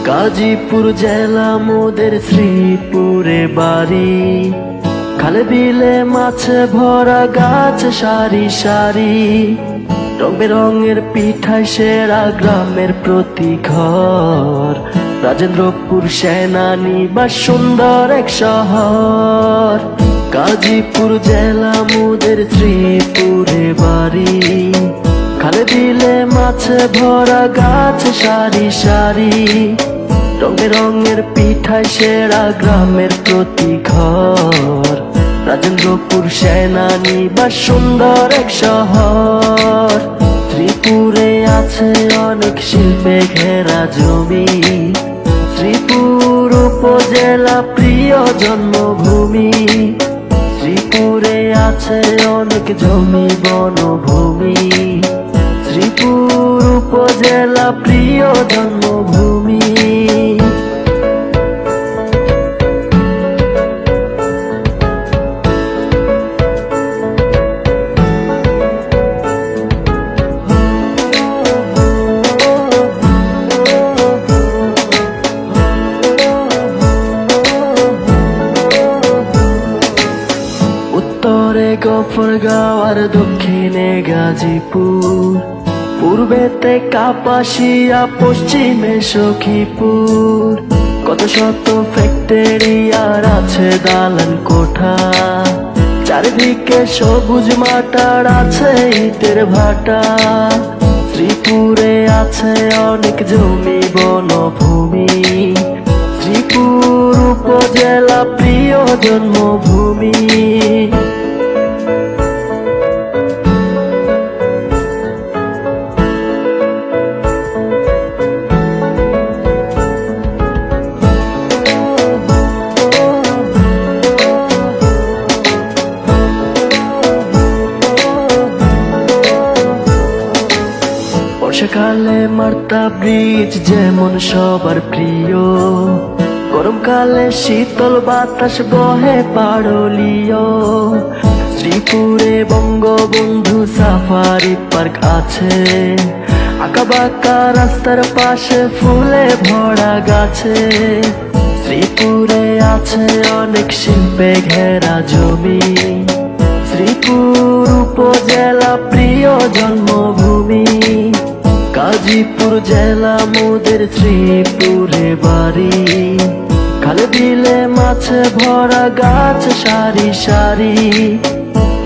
গাজীপুর জেলা মোদের শ্রীপুরে বাড়ি, খালে বিলে মাছে ভরা গাছ সারি সারি, রং বেরঙের পিঠায় সেরা গ্রামের প্রতি ঘর। রাজেন্দ্রপুর সেনানিবাস সুন্দর এক শহর। গাজীপুর জেলা মোদের শ্রীপুরে বাড়ি, খালে বিলে মাছে ভরা গাছ সারি সারি, রং বেরঙের পিঠায় সেরা গ্রামের প্রতি ঘর। রাজেন্দ্রপুর সেনানিবাস সুন্দর এক শহর। শ্রীপুরে আছে অনেক শিল্পে ঘেরা জমি, শ্রীপুর উপজেলা প্রিয় জন্মভূমি। শ্রীপুরে আছে অনেক জমি বনভূমি, শ্রীপুর উপজেলা প্রিয় জন্মভূমি। উত্তরে গফরগাঁও আর দক্ষিণে গাজীপুর, পূর্বেতে কাপাসিয়া পশ্চিমে সখীপুর। কত শত ফ্যাক্টরি আর আছে দালান কোঠা, চারিদিকে সবুজ মাটার আছে ইটের ভাটা। শ্রীপুরে আছে অনেক জমি বনভূমি, শ্রীপুর উপজেলা প্রিয় জন্মভূমি। বর্ষাকালে মার্তা ব্রিজ যেমন সবার প্রিয়, গরমকালে শীতল বাতাস বহে পাড়লীয়। শ্রীপুরে বঙ্গবন্ধু সাফারি পার্ক আছে, আঁকাবাঁকা রাস্তার পাশে ফুলে ভরা গাছে। শ্রীপুরে আছে অনেক শিল্পে ঘেরা জমি, শ্রীপুর উপজেলা প্রিয় জন্মভূমি। গাজীপুর জেলা মোদের শ্রীপুরে বাড়ি, খালে বিলে মাছে ভরা গাছ সারি সারি,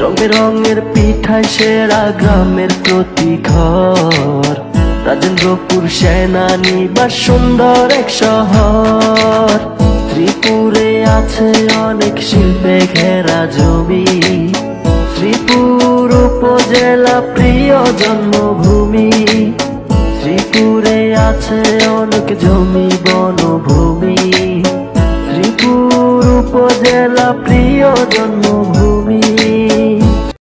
রং বেরঙের পিঠায় সেরা গ্রামের প্রতি ঘর। রাজেন্দ্রপুর সেনানিবাস সুন্দর এক শহর। শ্রীপুরে আছে অনেক শিল্পে ঘেরা জমি, শ্রীপুর উপজেলা প্রিয় জন্মভূমি। শ্রীপুরে আছে অনেক জমি বনভূমি, শ্রীপুর উপজেলা প্রিয় জন্ম